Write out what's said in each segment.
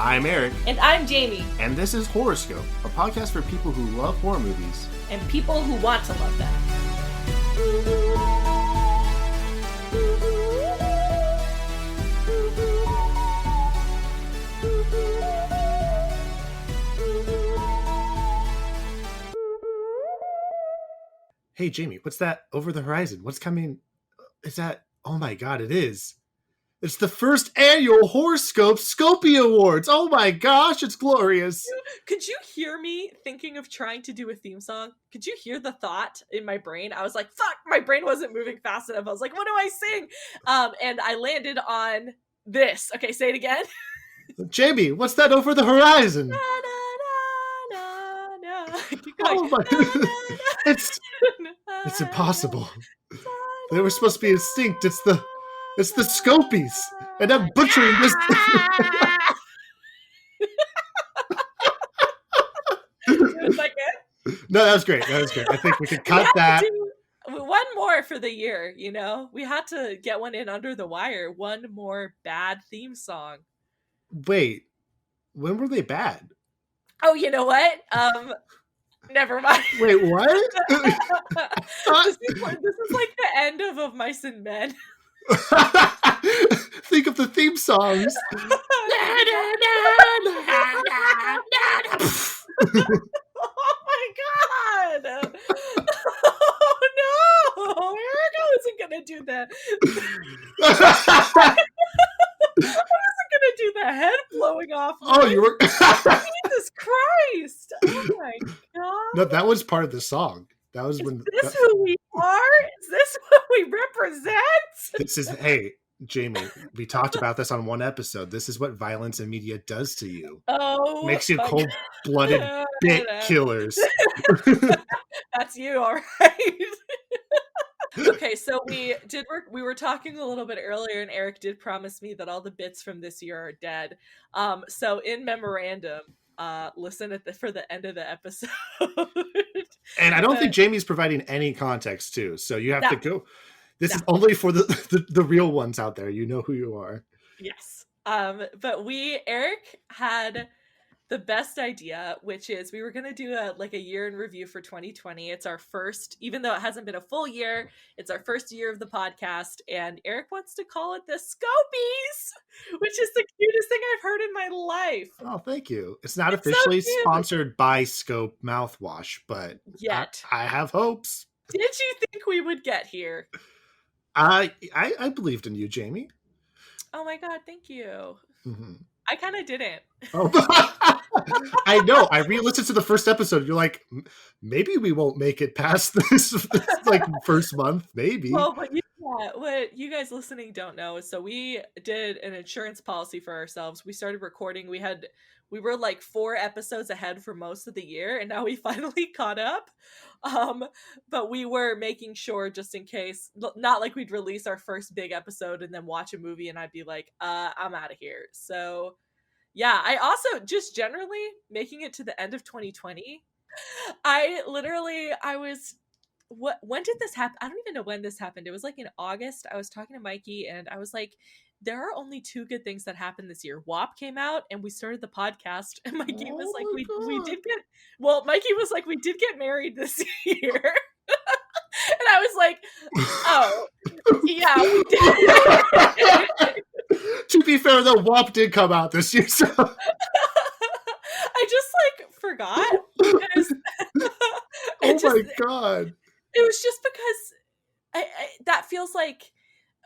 I'm Eric. And I'm Jamie. And this is Horrorscope, a podcast for people who love horror movies. And people who want to love them. Hey, Jamie, what's that over the horizon? What's coming? Is that... Oh my god, it is. It's the first annual Horrorscope Scopies Awards. Oh my gosh, it's glorious. Could you hear me thinking of trying to do a theme song? Could you hear the thought in my brain? I was like, fuck, my brain wasn't moving fast enough. I was like, what do I sing? And I landed on this. Okay, say it again. Jamie, what's that over the horizon? Na, na, na, na, na. Keep Oh going. my... Na, na, na, It's impossible. They were supposed to be instinct. It's the Scopies. And I'm butchering this. Was that good? No, that was great. I think we could cut that. One more for the year, you know? We had to get one in under the wire. One more bad theme song. Wait, when were they bad? Oh, you know what? Never mind. Wait, what? This is like the end of Mice and Men. Think of the theme songs. Oh my god! Oh no! Erica wasn't gonna do that. I wasn't gonna do the head blowing off. Oh, you were. Jesus Christ! Oh my god! No, that was part of the song. That was when. Is this who we are? Is this what we represent? This is. Hey, Jamie, we talked about this on one episode. This is what violence in media does to you. Oh, makes you cold-blooded bit killers. That's you, all right. Okay, so we were talking a little bit earlier, and Eric did promise me that all the bits from this year are dead. So in memorandum, listen for the end of the episode. And I don't think Jamie's providing any context too, so you have to go. This is only for the real ones out there. You know who you are. Yes. But Eric had the best idea, which is we were going to do a year in review for 2020. It's our first, even though it hasn't been a full year, it's our first year of the podcast. And Eric wants to call it the Scopies, which is the cutest thing I've heard in my life. Oh, thank you. It's not officially sponsored by Scope mouthwash, but yet I have hopes. Did you think we would get here? I believed in you, Jamie. Oh my god, thank you. Mm-hmm. I kind of didn't. Oh. I know. I re-listened to the first episode. You're like, maybe we won't make it past this first month. Maybe. Well, but what you guys listening don't know is, so we did an insurance policy for ourselves. We started recording. We were like 4 episodes ahead for most of the year, and now we finally caught up. But we were making sure, just in case, not like we'd release our first big episode and then watch a movie and I'd be like, I'm out of here. So yeah, I also just generally making it to the end of 2020. When did this happen? I don't even know when this happened. It was like in August. I was talking to Mikey and I was like, there are only 2 good things that happened this year. WAP came out and we started the podcast. And Mikey was like, Mikey was like, we did get married this year. And I was like, oh, yeah, we did. To be fair, though, WAP did come out this year, so I just forgot. Because my god. It was just because that feels like,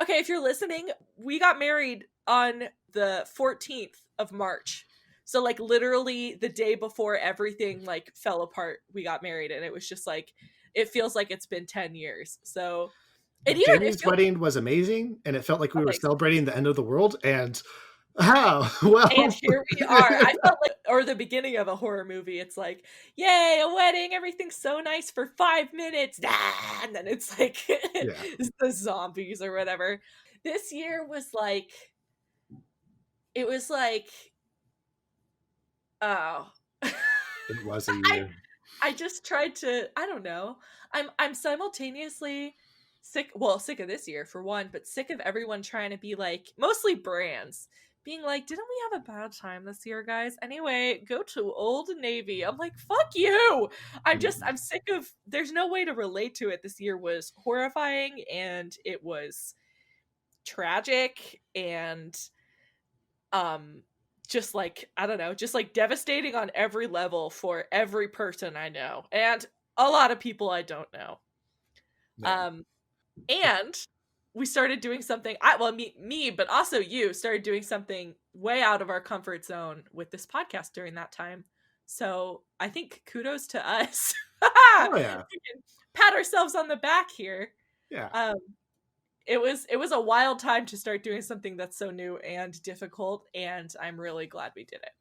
okay, if you're listening, we got married on the 14th of March. So literally the day before everything fell apart, we got married, and it was just it feels like it's been 10 years. So Jamie's wedding was amazing, and it felt like we were celebrating the end of the world, and and here we are. I felt or the beginning of a horror movie. It's like, yay, a wedding, everything's so nice for 5 minutes, and then it's it's the zombies or whatever. This year was it was oh, it was a year. I just tried to, I don't know. I'm simultaneously sick of this year for one, but sick of everyone trying to be mostly brands being like, didn't we have a bad time this year, guys? Anyway, go to Old Navy. I'm like, fuck you. I'm sick of, there's no way to relate to it. This year was horrifying and it was tragic and just like, I don't know, just like devastating on every level for every person I know and a lot of people I don't know. Yeah. And we started doing something, me, but also you started doing something way out of our comfort zone with this podcast during that time. So I think kudos to us. Oh yeah. We can pat ourselves on the back here. Yeah. It was a wild time to start doing something that's so new and difficult, and I'm really glad we did it.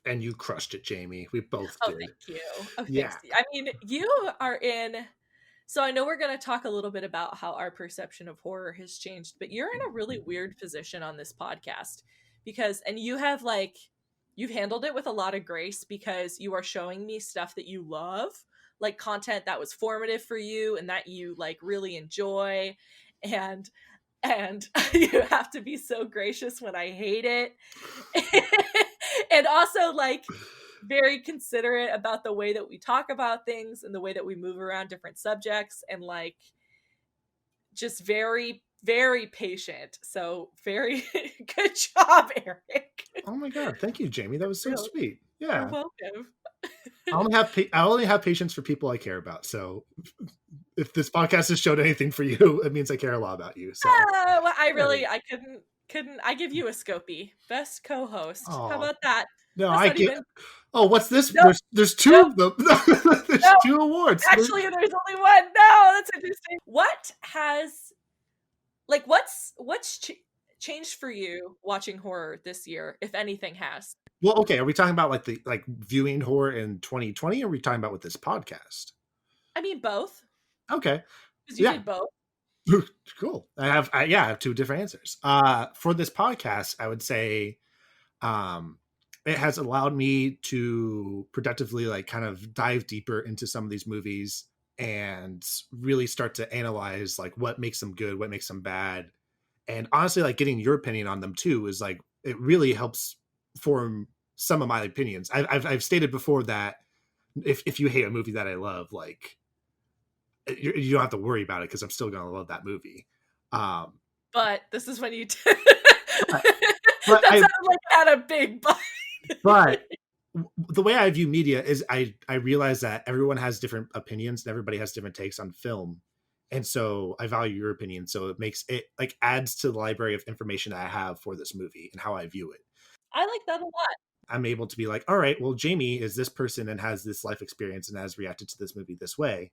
And you crushed it, Jamie. We both Oh, did. thank you. Oh, Yeah. thanks. I mean, you are in. So I know we're going to talk a little bit about how our perception of horror has changed, but you're in a really weird position on this podcast because, and you have like, you've handled it with a lot of grace because you are showing me stuff that you love, like content that was formative for you and that you like really enjoy. And you have to be so gracious when I hate it. And also like very considerate about the way that we talk about things and the way that we move around different subjects and like just very, very patient. So very good job, Eric. Oh my God. Thank you, Jamie. That was so Really? sweet. You're Yeah. welcome. I only have patience for people I care about. So if this podcast has showed anything for you, it means I care a lot about you. So Well, I couldn't I give you a Scopie. Best co-host. Aw. How about that? no, That's I not get. even- Oh, what's this? Nope. There's two Nope. of them. There's Nope. 2 awards. Actually, there's only one. No, that's interesting. What has, like, what's changed for you watching horror this year, if anything has? Well, okay. Are we talking about like viewing horror in 2020? Or are we talking about with this podcast? I mean, both. Okay. Because you Yeah. did both. Cool. I have 2 different answers. For this podcast, I would say, it has allowed me to productively like kind of dive deeper into some of these movies and really start to analyze like what makes them good, what makes them bad. And honestly, like getting your opinion on them too is like, it really helps form some of my opinions. I've stated before that if you hate a movie that I love, like you don't have to worry about it because I'm still going to love that movie. But this is when you but that sounded like it had a big but. But the way I view media is I realize that everyone has different opinions and everybody has different takes on film. And so I value your opinion. So it makes it like adds to the library of information that I have for this movie and how I view it. I like that a lot. I'm able to be like, all right, well, Jamie is this person and has this life experience and has reacted to this movie this way.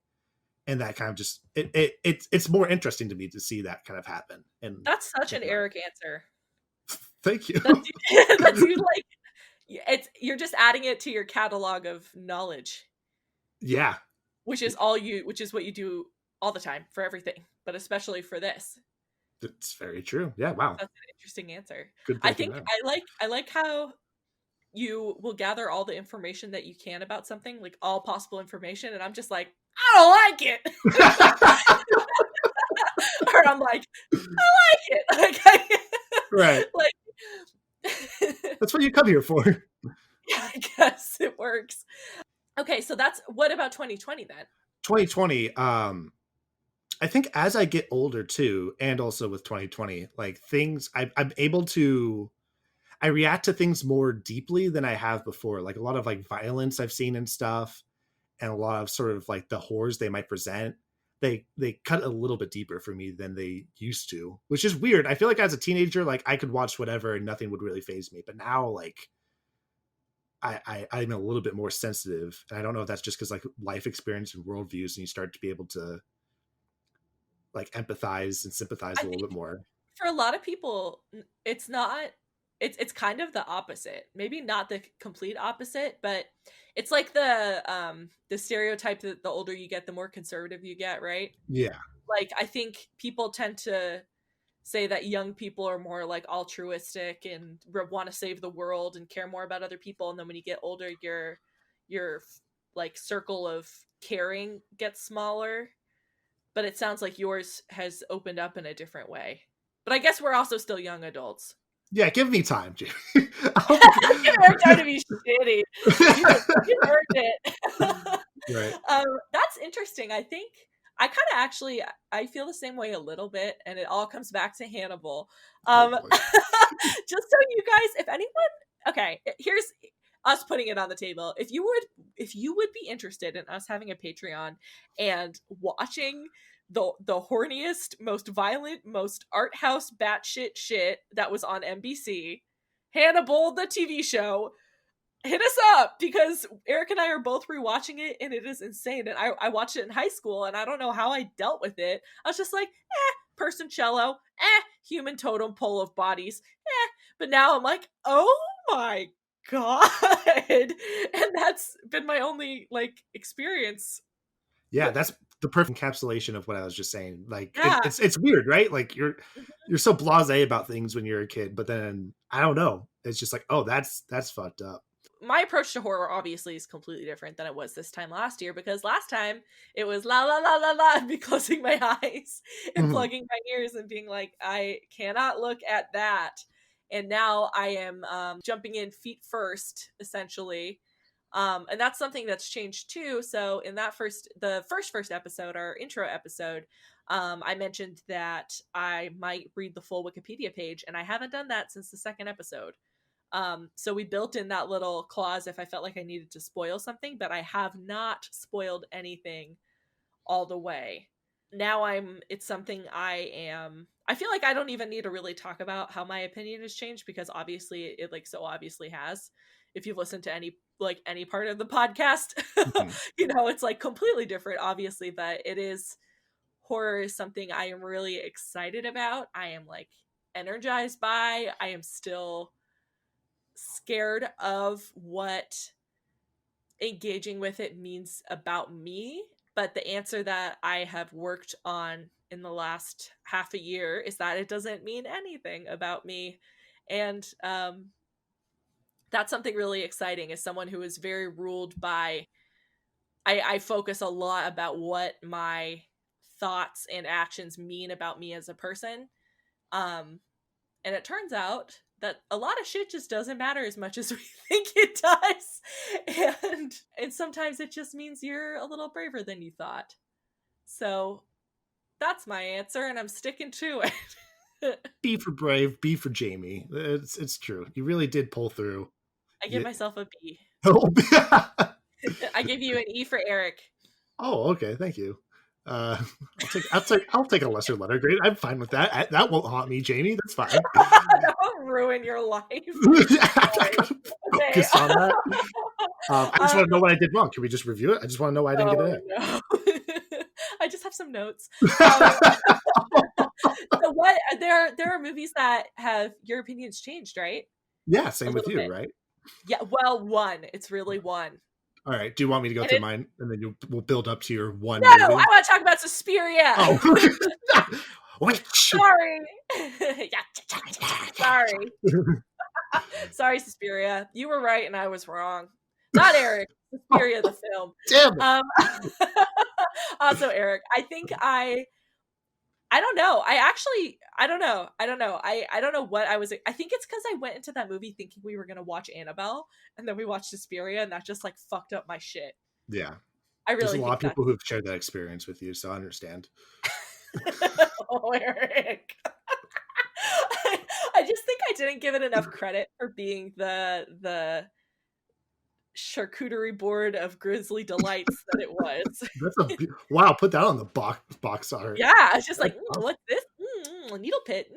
And that kind of just it's more interesting to me to see that kind of happen. And that's such an Eric answer. Thank you. That's you like you're just adding it to your catalog of knowledge. Yeah. Which is what you do all the time for everything, but especially for this. That's very true. Yeah. Wow. That's an interesting answer. Good. I think I like how you will gather all the information that you can about something, like all possible information, and I'm just like, I don't like it. Or I'm like, I like it. Like, right. Like that's what you come here for. Yeah, I guess it works. Okay, so what about 2020 then? 2020, I think as I get older too, and also with 2020, like things I'm able to I react to things more deeply than I have before. Like a lot of like violence I've seen and stuff, and a lot of sort of like the horrors they might present. They cut a little bit deeper for me than they used to, which is weird. I feel like as a teenager, like I could watch whatever and nothing would really faze me. But now, like I'm a little bit more sensitive, and I don't know if that's just because like life experience and worldviews, and you start to be able to like empathize and sympathize a little bit more. For a lot of people, it's not. It's kind of the opposite. Maybe not the complete opposite, but it's like the stereotype that the older you get, the more conservative you get, right? Yeah. Like I think people tend to say that young people are more like altruistic and want to save the world and care more about other people, and then when you get older, your like circle of caring gets smaller. But it sounds like yours has opened up in a different way. But I guess we're also still young adults. Yeah, give me time, Jamie. Give Eric time to be shitty. You earned it. Right. That's interesting. I think I kind of actually I feel the same way a little bit, and it all comes back to Hannibal. Oh boy. Just so you guys, if anyone, okay, here's us putting it on the table. If you would be interested in us having a Patreon and watching the horniest, most violent, most art house batshit shit that was on NBC, Hannibal the TV show, hit us up, because Eric and I are both rewatching it and it is insane. And I watched it in high school and I don't know how I dealt with it. I was just like, person cello, human totem pole of bodies, But now I'm like, oh my god. And that's been my only like experience. Yeah, that's the perfect encapsulation of what I was just saying. Like Yeah. it's weird, right? Like you're so blasé about things when you're a kid, but then I don't know. It's just like, oh, that's fucked up. My approach to horror obviously is completely different than it was this time last year, because last time it was la la la la la and me closing my eyes and plugging my ears and being like, I cannot look at that. And now I am jumping in feet first, essentially. And that's something that's changed too. So in that first episode, our intro episode, I mentioned that I might read the full Wikipedia page, and I haven't done that since the second episode. So we built in that little clause if I felt like I needed to spoil something, but I have not spoiled anything all the way. Now it's something I feel like I don't even need to really talk about how my opinion has changed, because obviously it like so obviously has. If you've listened to any part of the podcast, it's like completely different, obviously, but horror is something I am really excited about. I am like energized by. I am still scared of what engaging with it means about me, but the answer that I have worked on in the last half a year is that it doesn't mean anything about me. And that's something really exciting, as someone who is very ruled by I focus a lot about what my thoughts and actions mean about me as a person. And it turns out that a lot of shit just doesn't matter as much as we think it does. And sometimes it just means you're a little braver than you thought. So that's my answer, and I'm sticking to it. B for brave, B for Jamie. It's true. You really did pull through. I give myself a B. Oh. I give you an E for Eric. Oh, okay. Thank you. I'll take a lesser letter grade. I'm fine with that. That won't haunt me, Jamie. That's fine. That won't ruin your life. Focus on that. I just want to know what I did wrong. Can we just review it? I just want to know why I didn't get it. No. I just have some notes. So what? There are movies that have your opinions changed, right? Yeah, same with you, right? Yeah. Well, one. It's really one. All right. Do you want me to go through mine, and then we'll build up to your one? No, movie? I want to talk about Suspiria. Oh, sorry. Sorry. Sorry, Suspiria. You were right, and I was wrong. Not Eric. Suspiria, the film. Damn it. Also, Eric, I think I don't know. I don't know. I don't know what I was. I think it's because I went into that movie thinking we were going to watch Annabelle, and then we watched Suspiria, and that just like fucked up my shit. Yeah. I really There's a lot of people who've shared that experience with you, so I understand. Oh, Eric. I just think I didn't give it enough credit for being the charcuterie board of grisly delights that it was. Wow, put that on the box art. Yeah, it's just like, what's this? Needle pit,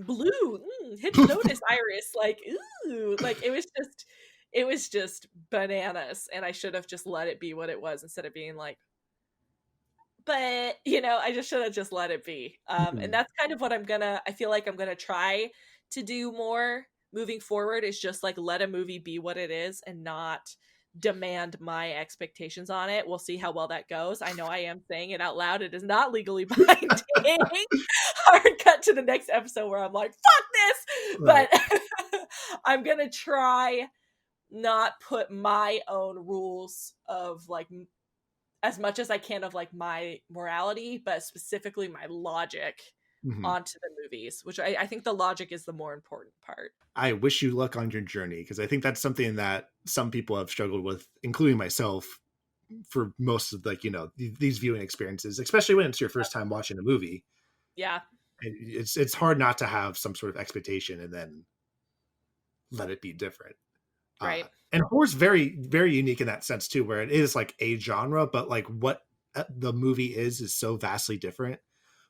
blue, hypnotis iris, like, ooh, like it was just bananas, and I should have just let it be what it was instead of being like, but I just should have just let it be. And that's kind of what I feel like I'm gonna try to do more moving forward, is just like let a movie be what it is and not demand my expectations on it. We'll see how well that goes. I know I am saying it out loud. It is not legally binding. Hard cut to the next episode where I'm like, fuck this. Right. But I'm gonna try not put my own rules of like, as much as I can, of like my morality, but specifically my logic Mhm. onto the movies, which I think the logic is the more important part. I wish you luck on your journey, because I think that's something that some people have struggled with, including myself, for most of these viewing experiences, especially when it's your first time watching a movie. Yeah. It's hard not to have some sort of expectation and then let it be different. Right. And horror's very, very unique in that sense too, where it is like a genre, but like what the movie is so vastly different,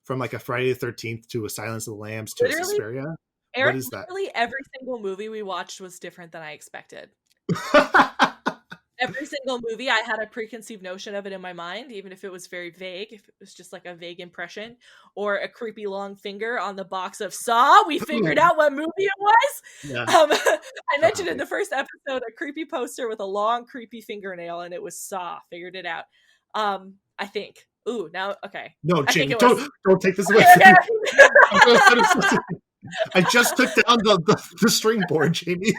from like a Friday the 13th to a Silence of the Lambs to a Literally, Suspiria. What Eric, is that? literally every single movie we watched was different than I expected. Every single movie, I had a preconceived notion of it in my mind, even if it was very vague, if it was just like a vague impression, or a creepy long finger on the box of Saw. We figured out what movie it was. Yeah. I mentioned in the first episode a creepy poster with a long, creepy fingernail, and it was Saw. Figured it out. I think. Ooh, now, okay. No, I think Jamie, it was. don't take this away. I just took down the string board, Jamie.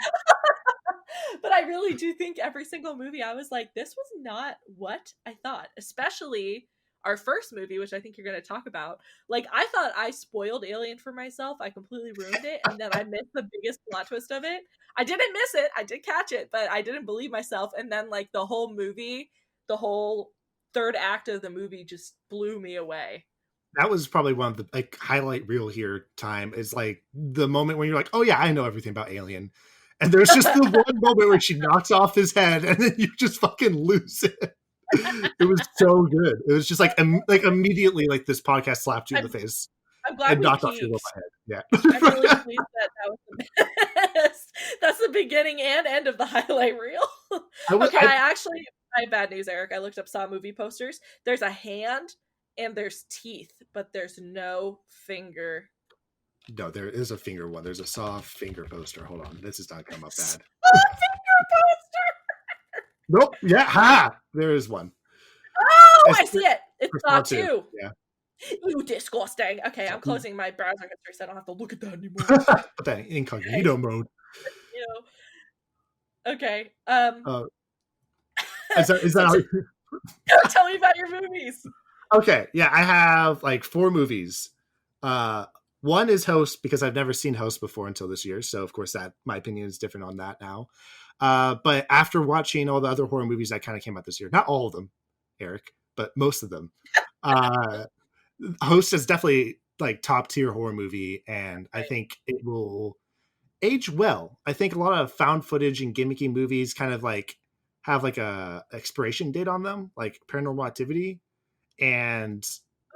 But I really do think every single movie I was like, this was not what I thought, especially our first movie, which I think you're going to talk about. Like, I thought I spoiled Alien for myself. I completely ruined it. And then I missed the biggest plot twist of it. I didn't miss it. I did catch it, but I didn't believe myself. And then like the whole movie, the whole third act of the movie just blew me away. That was probably one of the like highlight reel here time, is like the moment when you're like, oh yeah, I know everything about Alien. And there's just the one moment where she knocks off his head and then you just fucking lose it. It was so good. It was just like immediately like this podcast slapped you in the face. I'm glad and we knocked off your peaked. head. Yeah. I'm really pleased that was the best. That's the beginning and end of the highlight reel. I have bad news, Eric. I looked up Saw movie posters. There's a hand and there's teeth, but there's no finger. No, there is a finger one. There's a Saw finger poster. Hold on. This is not come up bad. Finger poster! Nope. Yeah. Ha! There is one. Oh, I see it. It's Saw 2. Yeah. You disgusting. Okay, I'm closing my browser history so I don't have to look at that anymore. Put that in incognito mode. Okay. Is that tell me about your movies. Okay. Yeah, I have like 4 movies. One is Host, because I've never seen Host before until this year. So, of course, that my opinion is different on that now. But after watching all the other horror movies that kind of came out this year, not all of them, Eric, but most of them, Host is definitely like top tier horror movie. And I think it will age well. I think a lot of found footage and gimmicky movies kind of like have like a expiration date on them, like Paranormal Activity. And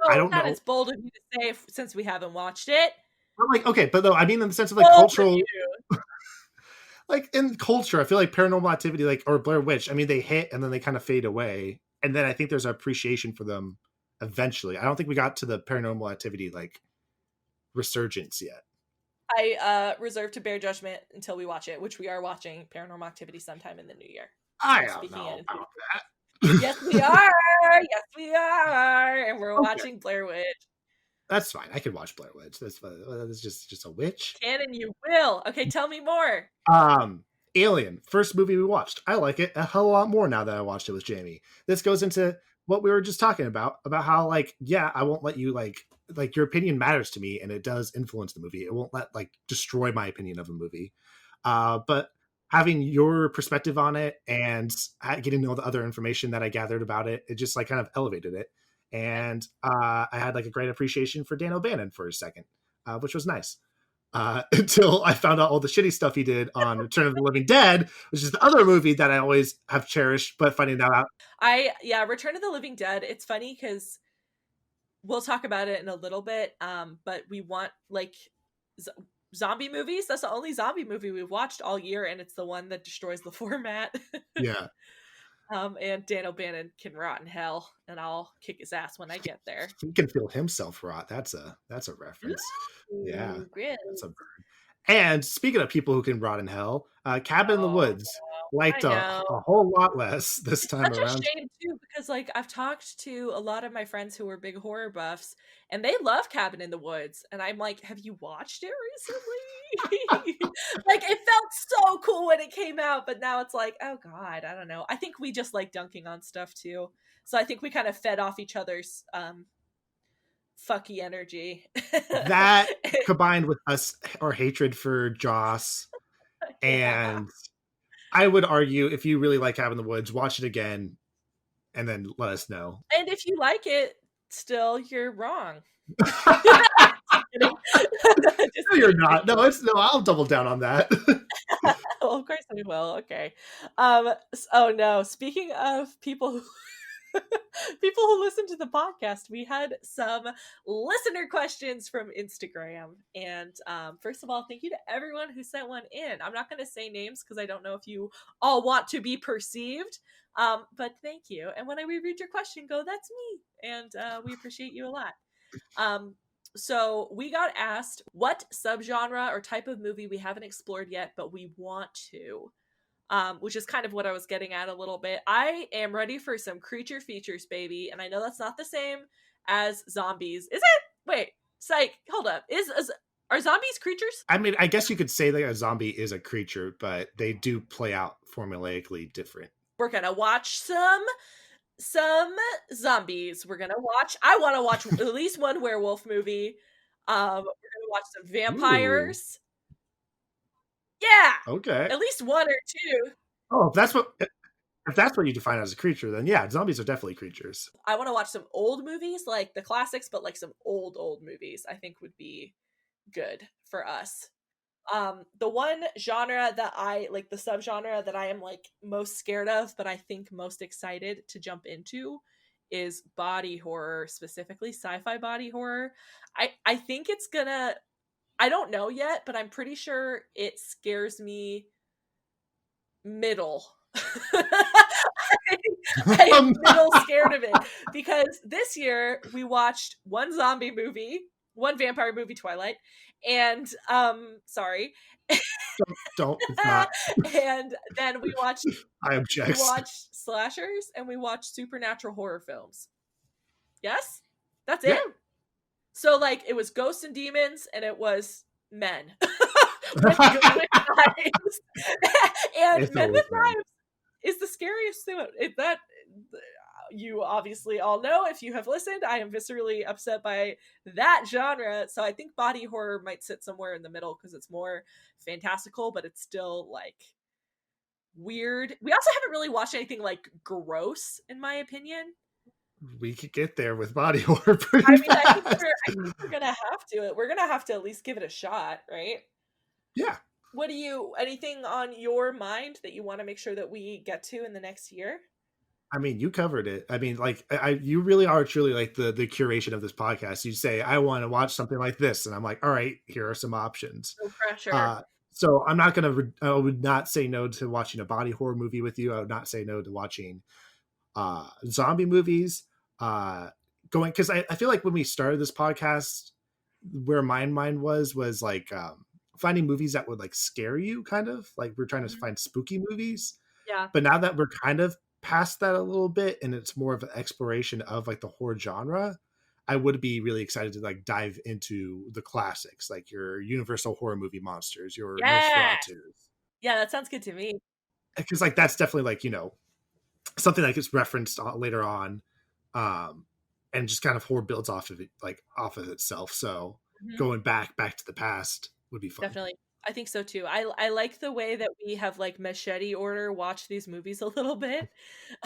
I don't know. It's bold of you to say since we haven't watched it. I'm like, okay, but though I mean in the sense of like cultural, like in culture, I feel like Paranormal Activity, like or Blair Witch, I mean they hit and then they kind of fade away, and then I think there's an appreciation for them eventually. I don't think we got to the Paranormal Activity like resurgence yet. I reserve to bear judgment until we watch it, which we are watching Paranormal Activity sometime in the new year. I don't know about that. Yes, we are. Yes, we are. And we're watching Blair Witch. That's fine. I could watch Blair Witch. That's just a witch. Can and you will. Okay, tell me more. Alien, first movie we watched. I like it a hell of a lot more now that I watched it with Jamie. This goes into what we were just talking about how like, yeah, I won't let you like your opinion matters to me and it does influence the movie. It won't let like destroy my opinion of a movie. But having your perspective on it and getting all the other information that I gathered about it, it just like kind of elevated it. And I had like a great appreciation for Dan O'Bannon for a second, which was nice. Until I found out all the shitty stuff he did on Return of the Living Dead, which is the other movie that I always have cherished, but finding that out. Return of the Living Dead, it's funny because we'll talk about it in a little bit, but we want like zombie movies. That's the only zombie movie we've watched all year, and it's the one that destroys the format. Yeah. And Dan O'Bannon can rot in hell, and I'll kick his ass when I get there. He can feel himself rot. That's a reference. Yeah, that's a burn. And speaking of people who can rot in hell, Cabin in the Woods liked a whole lot less this time around. Such a shame too, because like I've talked to a lot of my friends who are big horror buffs, and they love Cabin in the Woods, and I'm like, have you watched it recently? Like it felt so cool when it came out, but now it's like, oh god, I don't know. I think we just like dunking on stuff too, so I think we kind of fed off each other's fucky energy. That combined with our hatred for Joss, Yeah. and I would argue if you really like Cabin in the Woods, watch it again and then let us know. And if you like it, still, you're wrong. No, you're not. No, I'll double down on that. Well, of course we will. Okay. Oh no. Speaking of people who people who listen to the podcast, we had some listener questions from Instagram. And first of all, thank you to everyone who sent one in. I'm not going to say names because I don't know if you all want to be perceived. But thank you. And when I reread your question, go, that's me. And we appreciate you a lot. So we got asked what subgenre or type of movie we haven't explored yet, but we want to. Which is kind of what I was getting at a little bit. I am ready for some creature features, baby. And I know that's not the same as zombies. Is it? Wait, psych, hold up. Are zombies creatures? I mean, I guess you could say that a zombie is a creature, but they do play out formulaically different. We're gonna watch some zombies. I want to watch at least one werewolf movie. We're gonna watch some vampires. Ooh. Yeah. Okay. At least one or two. Oh, if that's what you define as a creature, then yeah, zombies are definitely creatures. I want to watch some old movies, like the classics, but like some old movies I think would be good for us. The one genre that I like, the subgenre that I am like most scared of, but I think most excited to jump into is body horror, specifically sci-fi body horror. I think it's gonna, I don't know yet, but I'm pretty sure it scares me middle. I'm middle scared of it because this year we watched one zombie movie, one vampire movie, Twilight, and sorry. Don't it's not. And then we watched I object. We watched slashers and we watched supernatural horror films. Yes? That's it. Yeah. So, like, it was ghosts and demons, and it was men with knives. And it's men with knives is the scariest thing. That you obviously all know if you have listened. I am viscerally upset by that genre. So I think body horror might sit somewhere in the middle because it's more fantastical, but it's still, like, weird. We also haven't really watched anything, like, gross, in my opinion. We could get there with body horror pretty fast. I think we're gonna have to. We're gonna have to at least give it a shot, right? Yeah. Anything on your mind that you want to make sure that we get to in the next year? I mean, you covered it. I mean, like, you really are truly like the curation of this podcast. You say, I want to watch something like this. And I'm like, all right, here are some options. No pressure. So I'm not going I would not say no to watching a body horror movie with you. I would not say no to watching zombie movies. Because I feel like when we started this podcast, where my mind was like finding movies that would like scare you, kind of like we're trying to find spooky movies. Yeah. But now that we're kind of past that a little bit and it's more of an exploration of like the horror genre, I would be really excited to like dive into the classics, like your Universal horror movie monsters, your Nosferatus. Yeah, that sounds good to me. Because like that's definitely like, you know, something that gets referenced later on, and just kind of horror builds off of it, like off of itself. So going back to the past would be fun. Definitely. I think so too. I like the way that we have like machete order watch these movies a little bit.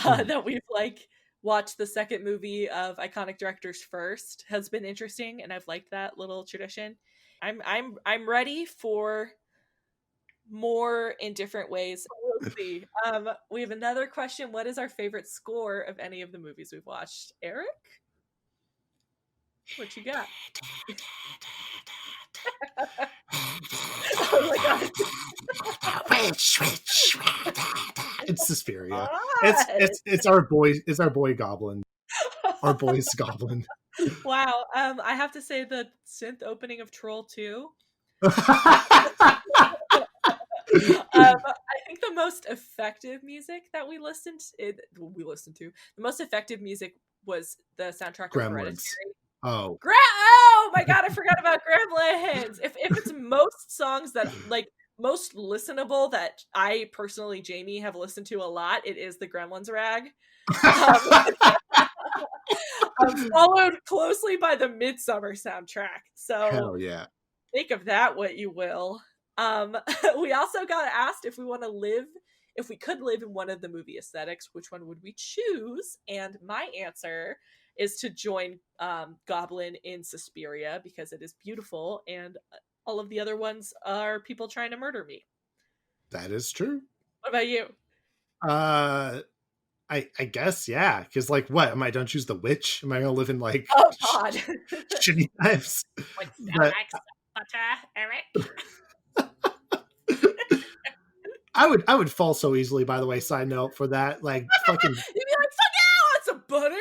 That we've like watched the second movie of iconic directors first has been interesting, and I've liked that little tradition. I'm ready for more in different ways. We'll see. We have another question. What is our favorite score of any of the movies we've watched? Eric? What you got? Oh my god. It's Suspiria. It's our boy goblin. Our boy's goblin. Wow. I have to say the synth opening of Troll 2. I think the most effective music that we listened to, the most effective music was the soundtrack of Hereditary. Oh my god, I forgot about Gremlins. If it's most songs that like most listenable that I personally, Jamie, have listened to a lot, it is the Gremlins rag. Followed closely by the Midsummer soundtrack. So Hell yeah. think of that what you will. We also got asked if we could live in one of the movie aesthetics, which one would we choose? And my answer is to join Goblin in Suspiria because it is beautiful, and all of the other ones are people trying to murder me. That is true. What about you? I guess, yeah. Because, like, what? Don't choose the witch? Am I going to live in, like, Oh, God. shitty lives? Would But like butter, Eric? I would fall so easily, by the way, side note for that. Like, fucking. You'd be like, fuck yeah, it's a butter.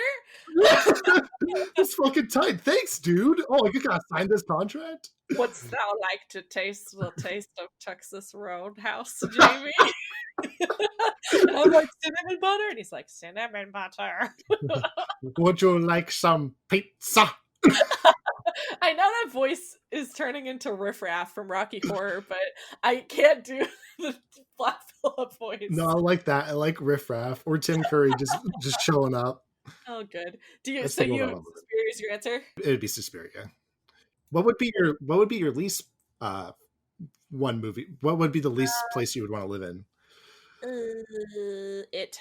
It's fucking tight. Thanks, dude. Oh, you gotta sign this contract? Wouldst thou like to taste the taste of Texas Roadhouse, Jamie? And I'm like, cinnamon butter? And he's like, cinnamon butter. Would you like some pizza? I know that voice is turning into Riff Raff from Rocky Horror, but I can't do the Black Phillip voice. No, I like that. I like Riff Raff or Tim Curry just showing up. Oh, good. Do you? That's So the one I you love. Suspiria is your answer? It'd be Suspiria. What would be your least one movie? What would be the least place you would want to live in? It.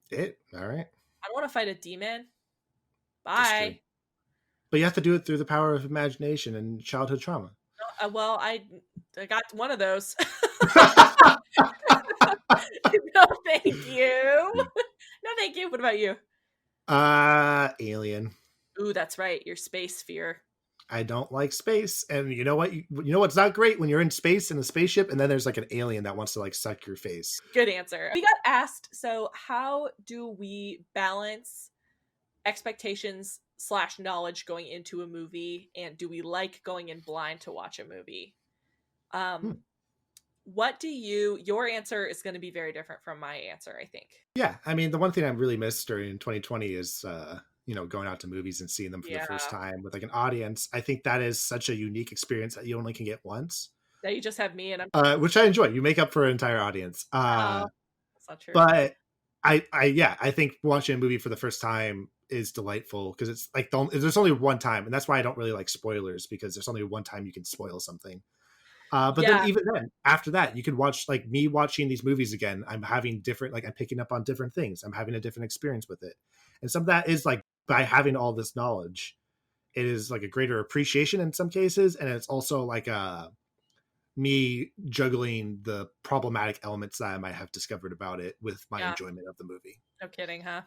It. All right. I don't want to fight a demon. That's true. Bye. But you have to do it through the power of imagination and childhood trauma. Well, I got one of those. No, thank you. No, thank you. What about you? Alien. Ooh, that's right. Your space fear. I don't like space, and you know what? You know what's not great when you're in space in a spaceship, and then there's like an alien that wants to like suck your face. Good answer. We got asked, so how do we balance expectations / knowledge going into a movie, and do we like going in blind to watch a movie? What do your answer is going to be very different from my answer, I think. Yeah, I mean, the one thing I really missed during 2020 is going out to movies and seeing them for the first time with like an audience. I think that is such a unique experience that you only can get once. That you just have me and which I enjoy. You make up for an entire audience. That's not true. But I think watching a movie for the first time is delightful because it's like there's only one time, and that's why I don't really like spoilers, because there's only one time you can spoil something. But then even then, after that, you can watch, like me watching these movies again. I'm having different, like I'm picking up on different things. I'm having a different experience with it. And some of that is like by having all this knowledge, it is like a greater appreciation in some cases. And it's also like me juggling the problematic elements that I might have discovered about it with my enjoyment of the movie. No kidding, huh?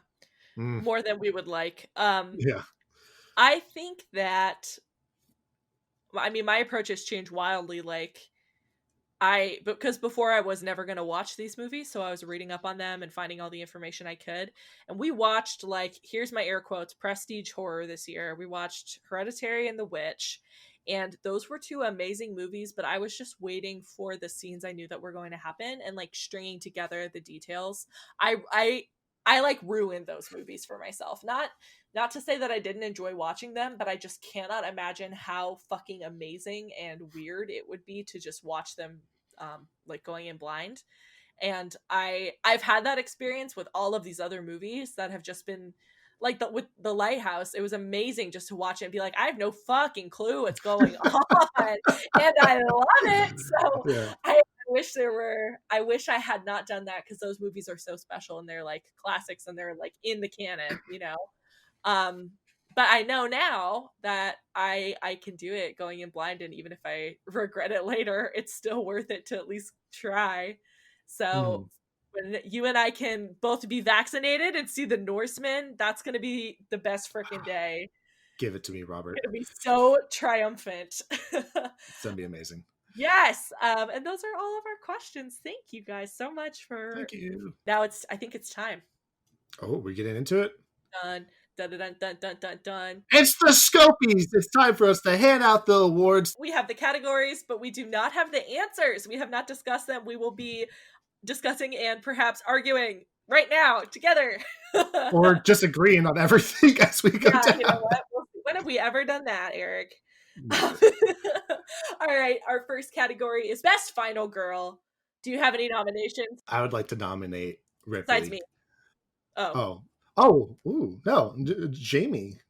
More than we would like. Yeah. I think that, I mean, my approach has changed wildly. Like, because before I was never going to watch these movies, so I was reading up on them and finding all the information I could. And we watched, like, here's my air quotes, prestige horror this year. We watched Hereditary and The Witch. And those were two amazing movies, but I was just waiting for the scenes I knew that were going to happen and like stringing together the details. I like ruined those movies for myself. Not to say that I didn't enjoy watching them, but I just cannot imagine how fucking amazing and weird it would be to just watch them like going in blind. And I've had that experience with all of these other movies that have just been like with The Lighthouse. It was amazing just to watch it and be like, I have no fucking clue what's going on. And I love it. So yeah. I wish I had not done that, because those movies are so special and they're like classics and they're like in the canon, you know. But I know now that I can do it going in blind, and even if I regret it later, it's still worth it to at least try. So when you and I can both be vaccinated and see the Norsemen, that's going to be the best freaking day. Give it to me, Robert. It's going to be so triumphant. It's going to be amazing. Yes. And those are all of our questions. Thank you guys so much for... Thank you. Now I think it's time. Oh, we're getting into it? Dun, dun, dun, dun, dun, dun, dun. It's the Scopies. It's time for us to hand out the awards. We have the categories, but we do not have the answers. We have not discussed them. We will be discussing and perhaps arguing right now together. Or just agreeing on everything as we go down. You know what? When have we ever done that, Eric? All right, our first category is Best Final Girl. Do you have any nominations? I would like to nominate Ripley. Besides me. Oh. Oh, ooh, no, Jamie.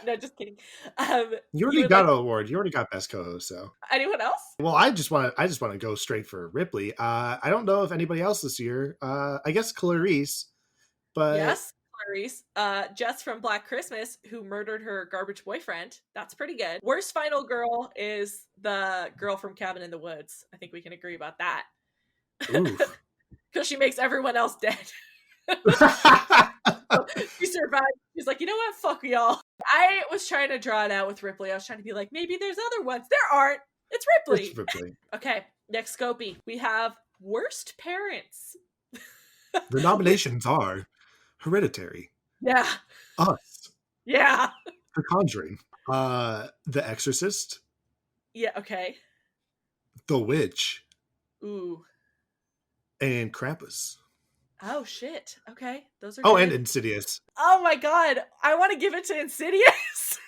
No, just kidding. You You already would got like an award. You already got best co-host. So, anyone else? well, I just want to go straight for Ripley. I don't know if anybody else this year. I guess Clarice, but Yes, Clarice. Jess from Black Christmas, who murdered her garbage boyfriend. That's pretty good. Worst final girl is the girl from Cabin in the Woods. I think we can agree about that. oof. Because she makes everyone else dead. She survived. She's like, you know what? Fuck y'all. I was trying to draw it out with Ripley. I was trying to be like, maybe there's other ones. There aren't. It's Ripley. It's Ripley. Okay, next Scopie. We have worst parents. The nominations are Hereditary, Yeah. Us, Yeah. The Conjuring, The Exorcist, Yeah, okay. The Witch, Ooh. and Krampus. Oh shit. Okay. Those are Oh, good. and Insidious. Oh my god. I want to give it to Insidious.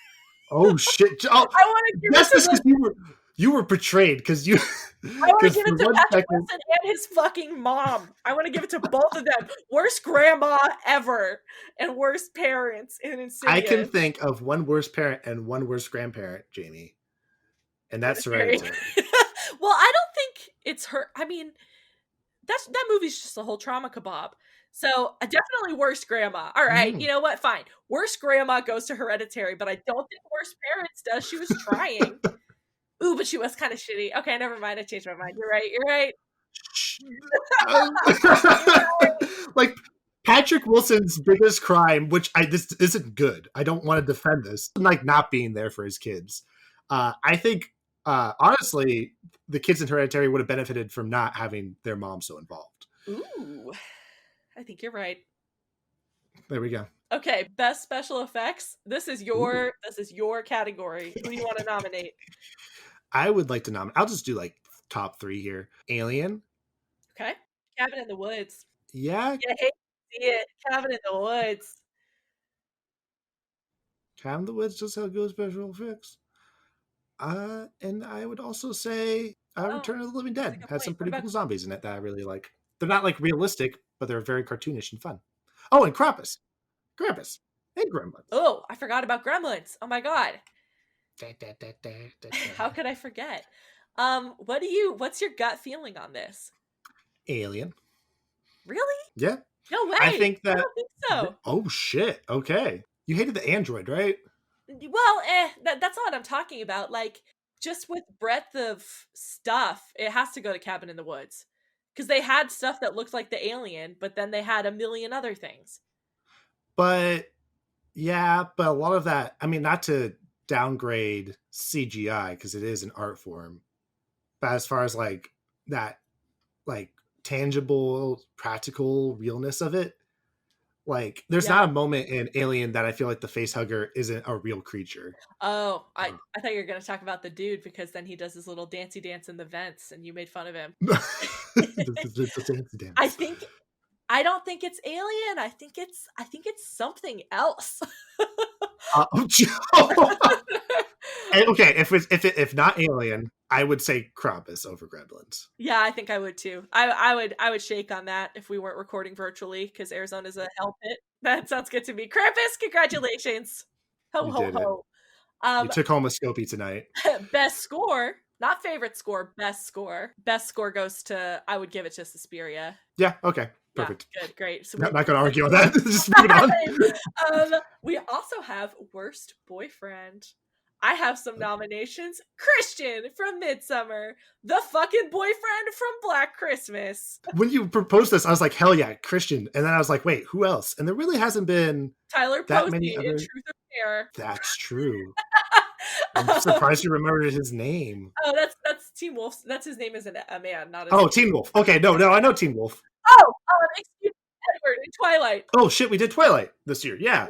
Oh shit! Oh, I want to give that's it to just because you were betrayed because you. I want to give it to Patrick second, Wilson and his fucking mom. I want to give it to both of them. Worst grandma ever and worst parents in Insidious. I can think of one worst parent and one worst grandparent, Jamie, and that's Hereditary. Well, I don't think it's her. I mean, that movie's just a whole trauma kebab. So definitely worst grandma. All right, you know what? Fine. Worst grandma goes to Hereditary, but I don't think worst parents does. She was trying. Ooh, but she was kind of shitty. Okay, never mind. I changed my mind. You're right. You're right. Like Patrick Wilson's biggest crime, which this isn't good. I don't want to defend this. Like not being there for his kids. I think honestly, the kids in Hereditary would have benefited from not having their mom so involved. Ooh, I think you're right. There we go. Okay, best special effects. This is your category. Who do you want to nominate? I would like to nominate. I'll just do like top 3 here. Alien. Okay. Cabin in the Woods. Yeah. Yeah, hate to see it. Cabin in the Woods. Cabin in the Woods does have good special effects. And I would also say Return of the Living Dead has some pretty cool zombies in it that I really like. They're not like realistic, but they're very cartoonish and fun. Oh, and Krampus, and Gremlins. Oh, I forgot about Gremlins. Oh my god. How could I forget? What's your gut feeling on this? Alien. Really? Yeah. No way. I think that. I don't think so. Oh shit. Okay. You hated the android, right? Well, that's not what I'm talking about. Like, just with breadth of stuff, it has to go to Cabin in the Woods. Because they had stuff that looked like the alien, but then they had a million other things. But a lot of that, I mean, not to downgrade CGI because it is an art form, but as far as like that, like tangible, practical realness of it, like there's not a moment in Alien that I feel like the face hugger isn't a real creature. Oh, I thought you were going to talk about the dude because then he does his little dancey dance in the vents and you made fun of him. The dance. I don't think it's Alien. I think it's something else. Okay, if not Alien, I would say Krampus over Gremlins. Yeah, I think I would too. I would shake on that if we weren't recording virtually because Arizona's a hell pit. That sounds good to me. Krampus, congratulations! Ho ho ho! You took home a Scopie tonight. Best score, not favorite score. Best score. Best score goes to. I would give it to Suspiria. Yeah. Okay. Perfect. Yeah, good. Great. So I'm not going to argue on that. Just moving on. We also have worst boyfriend. I have some nominations. Christian from Midsummer. The fucking boyfriend from Black Christmas. When you proposed this, I was like, hell yeah, Christian. And then I was like, wait, who else? And there really hasn't been Tyler that Posey many other... in Truth or Dare. That's true. I'm surprised you remembered his name. Oh, that's Teen Wolf. That's his name as a man, not a Teen Wolf. Okay, no, I know Teen Wolf. Oh, excuse me, Edward in Twilight. Oh shit, we did Twilight this year. Yeah,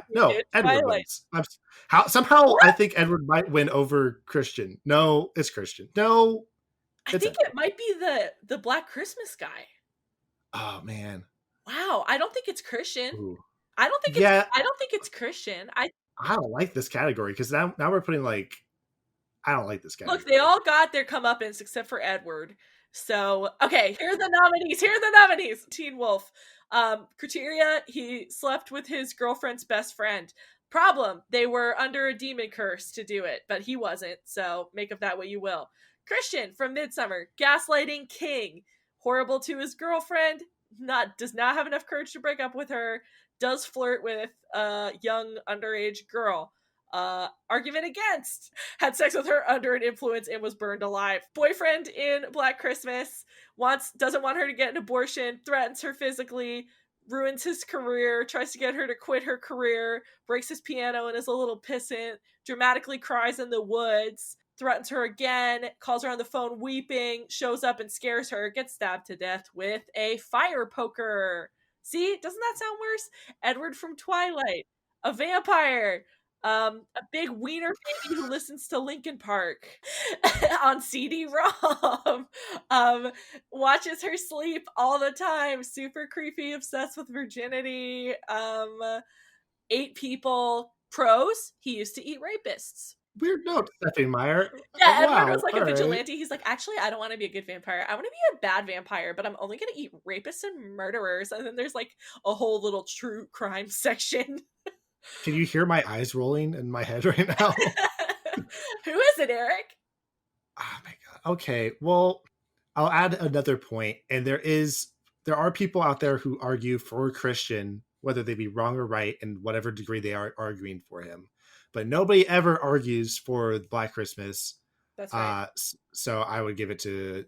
Edward wins. Somehow I think Edward might win over Christian. No, it's Christian. No, I think it might be the Black Christmas guy. Oh man. Wow, I don't think it's Christian. Ooh. I don't think it's Christian. I don't like this category because now we're putting like I don't like this category. Look, they all got their comeuppance except for Edward. So, okay, here are the nominees. Teen Wolf. Criteria, he slept with his girlfriend's best friend. Problem, they were under a demon curse to do it, but he wasn't, so make of that what you will. Christian from Midsummer, gaslighting king. Horrible to his girlfriend, does not have enough courage to break up with her, does flirt with a young underage girl. Argument against, had sex with her under an influence and was burned alive. Boyfriend in Black Christmas doesn't want her to get an abortion, threatens her physically, ruins his career, tries to get her to quit her career, breaks his piano and is a little pissant, dramatically cries in the woods, threatens her again, calls her on the phone weeping, shows up and scares her, gets stabbed to death with a fire poker. See, doesn't that sound worse? Edward from Twilight, a vampire, a big wiener baby who listens to Linkin Park on CD-ROM, watches her sleep all the time, super creepy, obsessed with virginity, 8 people. Pros, he used to eat rapists. Weird note, Stephanie Meyer. Yeah, Edward was like a vigilante. He's like, actually, I don't want to be a good vampire. I want to be a bad vampire, but I'm only going to eat rapists and murderers. And then there's like a whole little true crime section. Can you hear my eyes rolling in my head right now? Who is it, Eric? Oh my god. Okay, well, I'll add another point. And there are people out there who argue for Christian, whether they be wrong or right, in whatever degree they are arguing for him. But nobody ever argues for Black Christmas. That's right. So I would give it to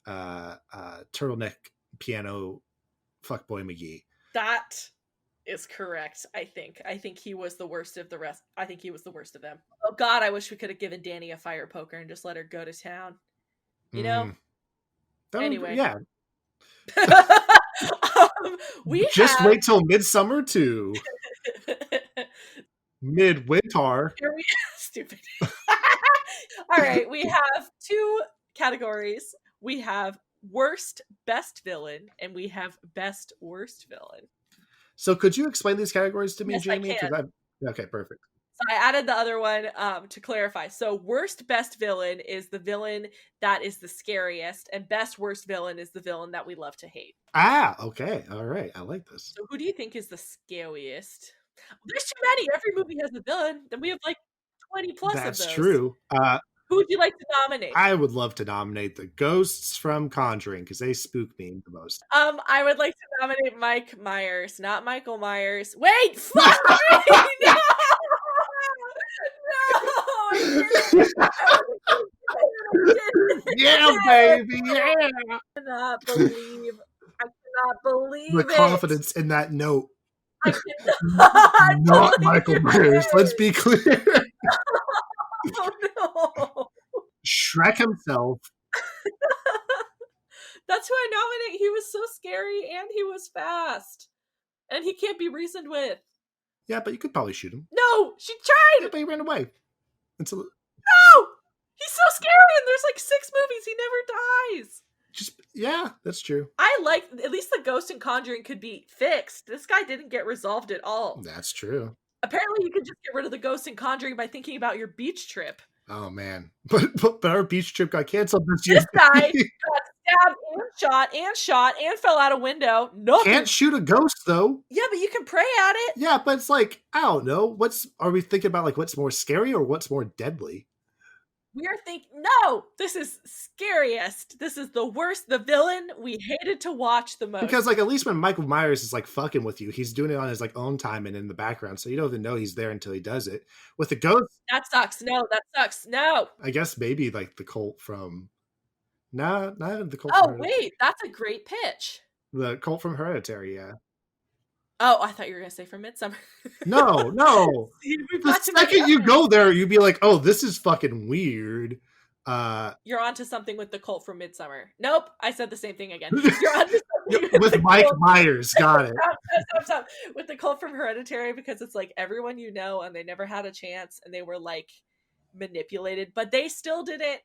Turtleneck Piano Fuckboy McGee. That is correct, I think. I think he was the worst of the rest. I think he was the worst of them. Oh god, I wish we could have given Danny a fire poker and just let her go to town. You know? Anyway. Yeah. We wait till Midsummer 2. Midwinter. Stupid. All right, we have 2 categories. We have worst best villain, and we have best worst villain. So could you explain these categories to me, yes, Jamie? I can. Okay, perfect. So I added the other one to clarify. So worst best villain is the villain that is the scariest, and best worst villain is the villain that we love to hate. Okay. All right. I like this. So who do you think is the scariest? There's too many. Every movie has a villain. Then we have like 20 plus of those. That's true. Who would you like to nominate? I would love to nominate the ghosts from Conjuring because they spook me the most. I would like to nominate Mike Myers, not Michael Myers. Wait, fuck me! No! Yeah, baby, yeah! I cannot believe the it. Confidence in that note. I cannot not Michael Myers. Let's be clear. Oh no! Shrek himself. That's who I nominate. He was so scary and he was fast. And he can't be reasoned with. Yeah, but you could probably shoot him. No! She tried! Yeah, but he ran away. No! He's so scary and there's like 6 movies. He never dies. Yeah, that's true. I like, at least the ghost in Conjuring could be fixed. This guy didn't get resolved at all. That's true. Apparently you could just get rid of the ghost in Conjuring by thinking about your beach trip. Oh man. But our beach trip got canceled this year. This guy got stabbed and shot and fell out a window. Nope. Can't shoot a ghost though. Yeah, but you can pray at it. Yeah, but it's like, I don't know. Are we thinking about like what's more scary or what's more deadly? We are thinking, no, this is scariest. This is the worst. The villain we hated to watch the most. Because like at least when Michael Myers is like fucking with you, he's doing it on his like own time and in the background, so you don't even know he's there until he does it. With the ghost, that sucks. No, that sucks. No. I guess maybe like the cult from. Not the cult. Oh wait, that's a great pitch. The cult from Hereditary, yeah. Oh, I thought you were gonna say from Midsummer. No. The second you go there, you'd be like, "Oh, this is fucking weird." You're onto something with the cult from Midsummer. Nope, I said the same thing again. You're onto something with Mike Myers. Got it. Stop. With the cult from Hereditary, because it's like everyone you know, and they never had a chance, and they were like manipulated, but they still didn't.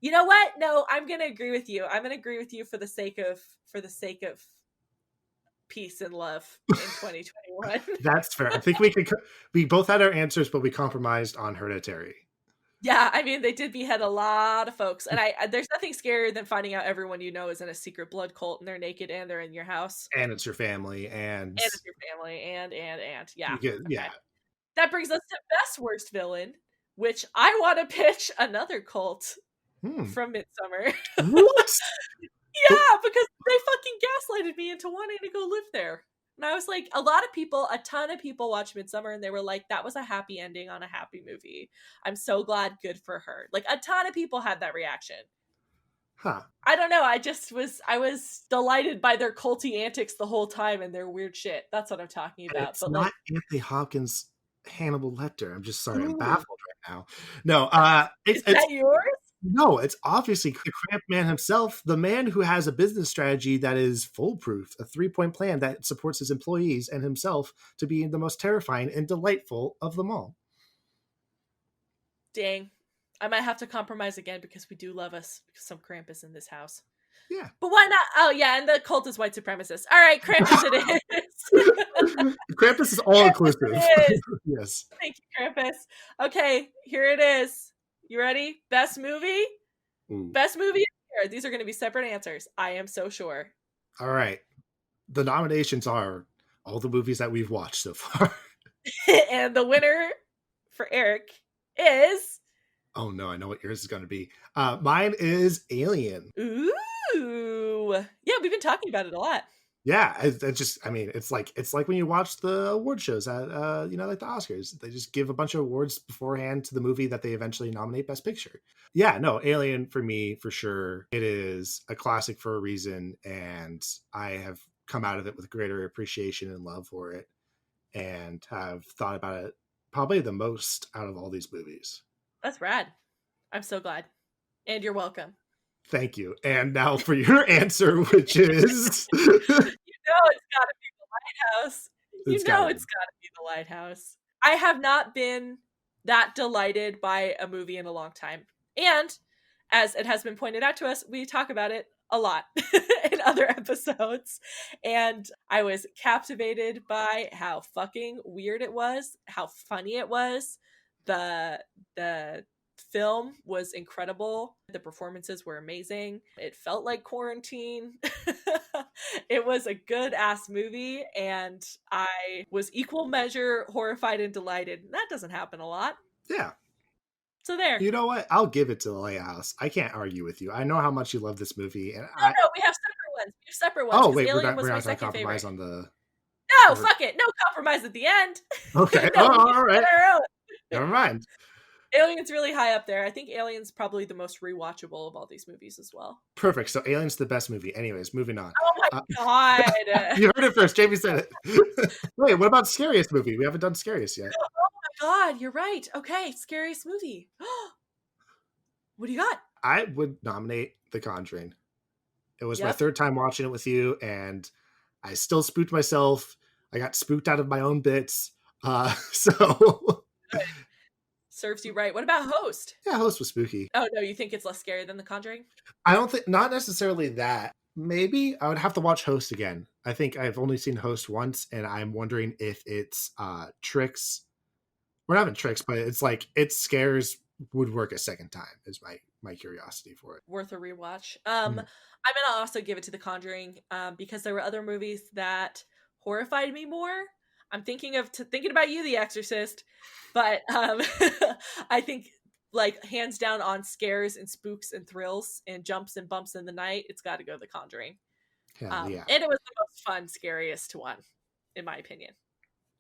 You know what? No, I'm gonna agree with you. I'm gonna agree with you for the sake of peace and love in 2021. That's fair. I think we both had our answers, but we compromised on Hereditary. Yeah, I mean, they did behead a lot of folks, and there's nothing scarier than finding out everyone you know is in a secret blood cult, and they're naked, and they're in your house, And it's your family, and and it's your family, and yeah. you get, Okay, yeah. that brings us to best worst villain, which I want to pitch another cult from Midsummer. What? Yeah, because they fucking gaslighted me into wanting to go live there. And I was like, a ton of people watched Midsummer and they were like, that was a happy ending on a happy movie. I'm so glad, good for her. Like, a ton of people had that reaction. Huh. I don't know. I was delighted by their culty antics the whole time and their weird shit. That's what I'm talking about. It's but not like, Anthony Hopkins' Hannibal Lecter. I'm just sorry. I'm ooh, baffled right now. No, is that yours? No, it's obviously the Cramp Man himself, the man who has a business strategy that is foolproof, a 3-point plan that supports his employees and himself to be the most terrifying and delightful of them all. Dang. I might have to compromise again because we do love us some Krampus in this house. Yeah. But why not? Oh, yeah, and the cult is white supremacist. All right, Krampus it is. Krampus is all inclusive. Yes. Thank you, Krampus. Okay, here it is. You ready? Best movie? Ooh. Best movie here. These are going to be separate answers. I am so sure. All right. The nominations are all the movies that we've watched so far. And the winner for Eric is... Oh, no, I know what yours is going to be. Mine is Alien. Ooh. Yeah, we've been talking about it a lot. Yeah, it's like when you watch the award shows at like the Oscars, they just give a bunch of awards beforehand to the movie that they eventually nominate Best Picture. Yeah, no, Alien for me, for sure. It is a classic for a reason, and I have come out of it with greater appreciation and love for it, and have thought about it probably the most out of all these movies. That's rad. I'm so glad. And you're welcome. Thank you. And now for your answer, which is... You know it's got to be The Lighthouse. It's got to be The Lighthouse. I have not been that delighted by a movie in a long time. And as it has been pointed out to us, we talk about it a lot in other episodes. And I was captivated by how fucking weird it was, how funny it was. The film was incredible. The performances were amazing. It felt like quarantine. It was a good ass movie, and I was equal measure horrified and delighted. That doesn't happen a lot. Yeah. So there. You know what? I'll give it to The Lighthouse. I can't argue with you. I know how much you love this movie. And no, we have separate ones. Oh, wait, Alien we're was not my going to second compromise favorite. on the... No, fuck it. No compromise at the end. Okay. No, all right. our own. Never mind. Alien's really high up there. I think Alien's probably the most rewatchable of all these movies as well. Perfect. So Alien's the best movie. Anyways, moving on. Oh my god. You heard it first. Jamie said it. Wait, what about Scariest Movie? We haven't done Scariest yet. Oh my god, you're right. Okay, Scariest Movie. What do you got? I would nominate The Conjuring. It was my third time watching it with you, and I still spooked myself. I got spooked out of my own bits. So... Good. Serves you right. What about Host? Yeah, Host was spooky. Oh, no, you think it's less scary than The Conjuring? I don't think, not necessarily that. Maybe I would have to watch Host again. I think I've only seen Host once, and I'm wondering if it's tricks. We're not having tricks, but it's like its scares would work a second time is my curiosity for it. Worth a rewatch. I'm gonna also give it to The Conjuring because there were other movies that horrified me more. I'm thinking about you, The Exorcist, but I think like hands down on scares and spooks and thrills and jumps and bumps in the night, it's got to go The Conjuring. Hell yeah. And it was the most fun, scariest one, in my opinion.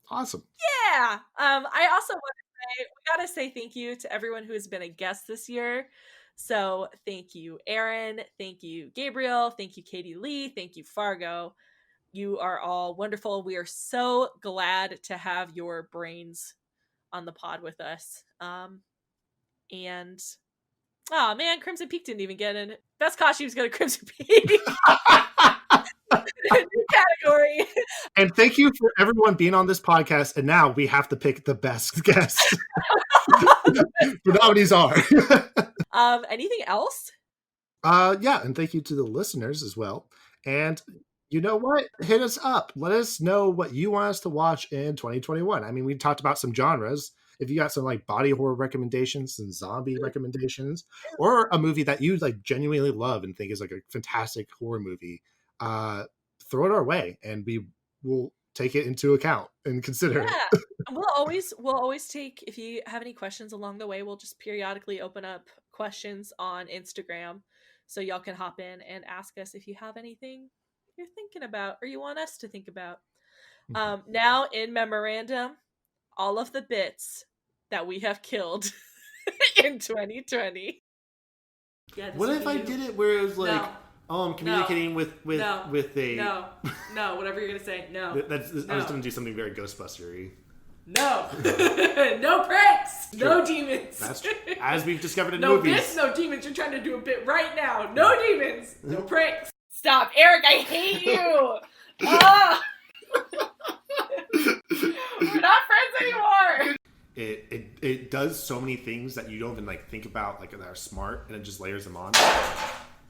Awesome. Yeah. I also want to say, we got to say thank you to everyone who has been a guest this year. So thank you, Aaron. Thank you, Gabriel. Thank you, Katie Lee. Thank you, Fargo. You are all wonderful. We are so glad to have your brains on the pod with us. And oh man, Crimson Peak didn't even get in. Best costumes go to Crimson Peak. New category. And thank you for everyone being on this podcast. And now we have to pick the best guest. The nominees are. Anything else? Yeah, and thank you to the listeners as well. And you know what? Hit us up. Let us know what you want us to watch in 2021. I mean, we talked about some genres. if you got some like body horror recommendations, some zombie recommendations, or a movie that you like genuinely love and think is like a fantastic horror movie, throw it our way and we will take it into account and consider it. We'll always take, if you have any questions along the way, we'll just periodically open up questions on Instagram so y'all can hop in and ask us if you have anything you're thinking about or you want us to think about. Now in memorandum, all of the bits that we have killed in 2020. Yeah, what if I did it where it was like, I'm communicating with a... No, whatever you're going to say, no. I was going to do something very Ghostbuster-y. No. No pranks. True. No demons. That's true. As we've discovered in no movies. No bits, no demons. You're trying to do a bit right now. No demons. No pranks. Stop. Eric, I hate you. We're not friends anymore. It does so many things that you don't even like think about, like that are smart, and it just layers them on.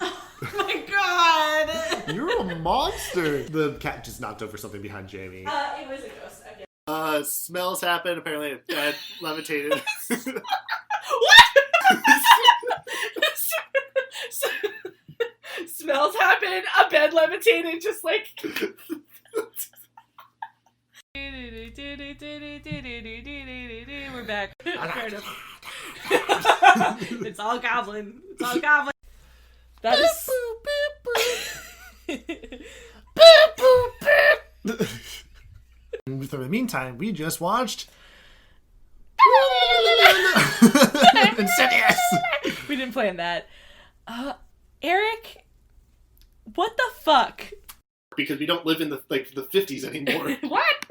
Oh my god! You're a monster. The cat just knocked over something behind Jamie. It was a ghost again. Smells happened. Apparently, a bed levitated. What? Smells happened. A bed levitated. Just like. We're back. Fair enough. It's all goblin. It's all goblin. That is. For the meantime, we just watched Insidious. We didn't plan that. Eric, what the fuck? Because we don't live in the 50s anymore. What?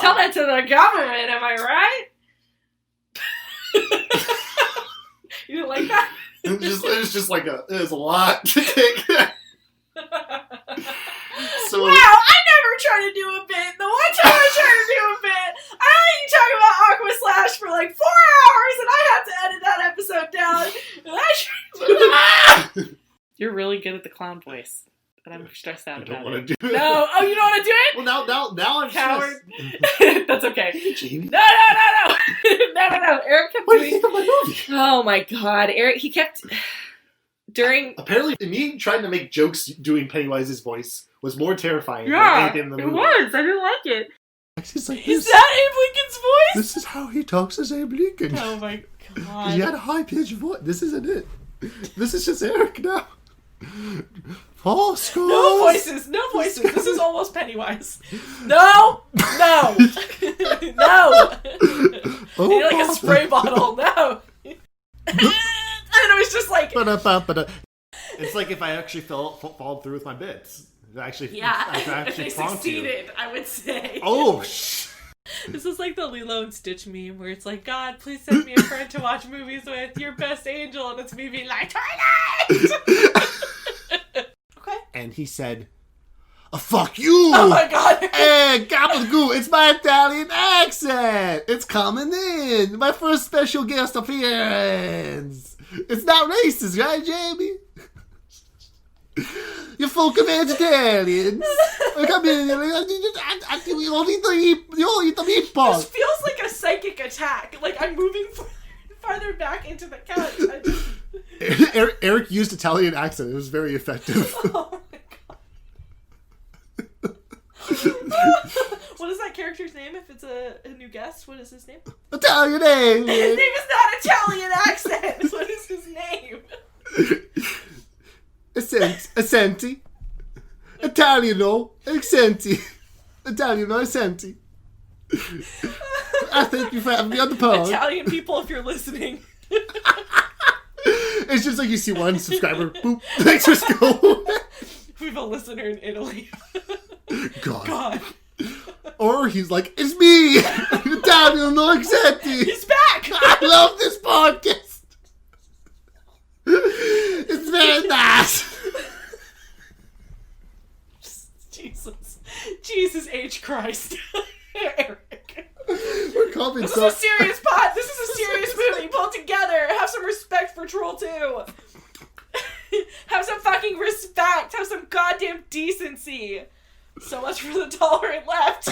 Tell that to the government, am I right? You didn't like that? It was a lot to take. So, wow, I never try to do a bit. The one time I tried to do a bit, I heard you talking about Aqua Slash for like 4 hours, and I had to edit that episode down. And I tried to do You're really good at the clown voice, and I'm stressed out about it. Do it. No, oh, you don't want to do it? Well, now I'm coward. That's okay. Jamie. No. No. Eric kept What do doing. you think of my movie? Oh my god, Eric. He kept during. Apparently, me trying to make jokes doing Pennywise's voice was more terrifying than Yeah, anything in the it movie. was. I didn't like it. He's like, Is that Abe Lincoln's voice? This is how he talks as Abe Lincoln. Oh my god. He had a high-pitched voice. This isn't it. This is just Eric now. Horrorscope. No voices. This is almost Pennywise. No. No. Oh, You're like a spray bottle. No. And it was just like. It's like if I actually followed through with my bits. Yeah, if they succeeded, you. I would say. Oh, This is like the Lilo and Stitch meme where it's like, God, please send me a friend to watch movies with, your best angel, and it's me being like, Twilight! Okay. And he said, fuck you! Oh my god! Hey, gabagool, it's my Italian accent! It's coming in! My first special guest appearance! It's not racist, right, Jamie? You folk of vegetarians! Come in, you all eat the meatballs! This feels like a psychic attack. Like, I'm moving farther back into the couch. Eric used Italian accent. It was very effective. Oh my god. What is that character's name if it's a new guest? What is his name? Italian name! His name is not Italian accent! What is his name? Accenti. Italiano accenti. Italiano accenti. I thank you for having me on the pod. Italian people, if you're listening. It's just like you see one subscriber, boop, thanks for school. We have a listener in Italy. God. Or he's like, it's me, Italiano accenti. He's back. I love this podcast. It's very nice. Jesus H. Christ. Eric. We're coming. This is a serious pod. This is a serious movie. Pull together. Have some respect for Troll 2. Have some fucking respect. Have some goddamn decency. So much for the tolerant left.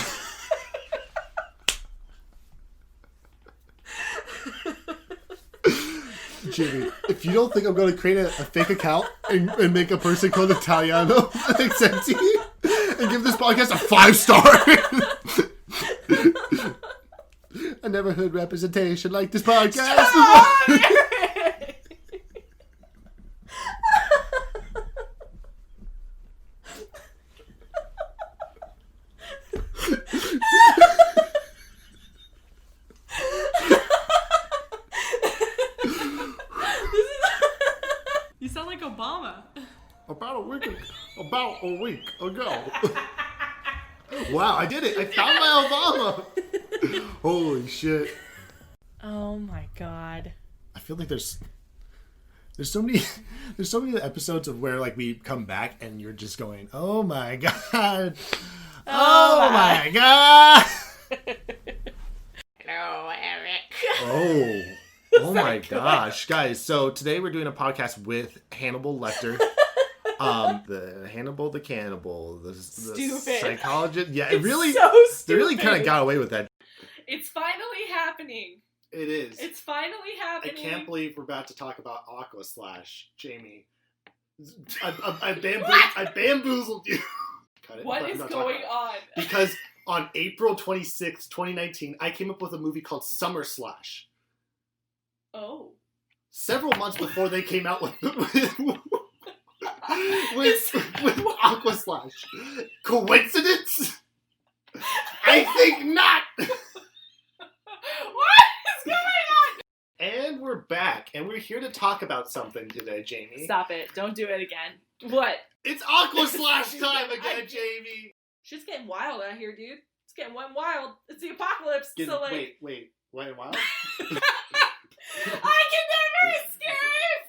Jimmy, if you don't think I'm going to create a fake account and make a person called Italiano accept you and give this podcast a 5-star. I never heard representation like this podcast. You sound like Obama. About a week ago. Wow, I did it. I found my Obama. Holy shit. Oh my god. I feel like there's so many episodes of where like we come back and you're just going, "Oh my god. Oh my god." Hello, Eric. Oh my gosh, guys. So today we're doing a podcast with Hannibal Lecter. The Hannibal the Cannibal, the psychologist. Yeah, it really, they really kind of got away with that. It's finally happening. It is. It's finally happening. I can't believe we're about to talk about Aqua Slash, Jamie. I bamboozled you. What is going on? Because on April 26th, 2019, I came up with a movie called Summer Slash. Oh. Several months before they came out with Aqua Slash. Coincidence? I think not. What is going on? And we're back, and we're here to talk about something today, Jamie. Stop it. Don't do it again. What? It's Aqua Slash time again, Jamie. Shit's getting wild out here, dude. It's getting wild. It's the apocalypse. Wait, wild? I can never escape!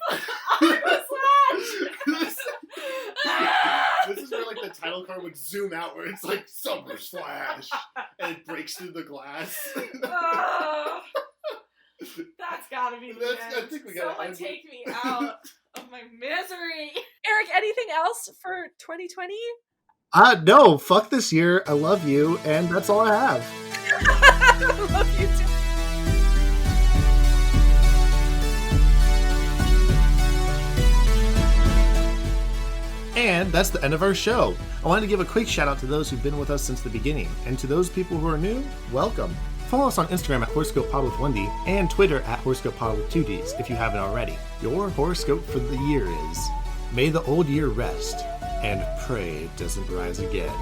Aqua Slash! This is where like the title card would zoom out where it's like Summer Slash and it breaks through the glass. That's gotta be the end. I think we gotta Someone take me out of my misery. Eric, anything else for 2020? No, fuck this year. I love you, and that's all I have. I love you too. And that's the end of our show. I wanted to give a quick shout out to those who've been with us since the beginning. And to those people who are new, welcome. Follow us on Instagram at HoroscopePod with 1D and Twitter at HoroscopePod with 2Ds if you haven't already. Your horoscope for the year is: may the old year rest and pray it doesn't rise again.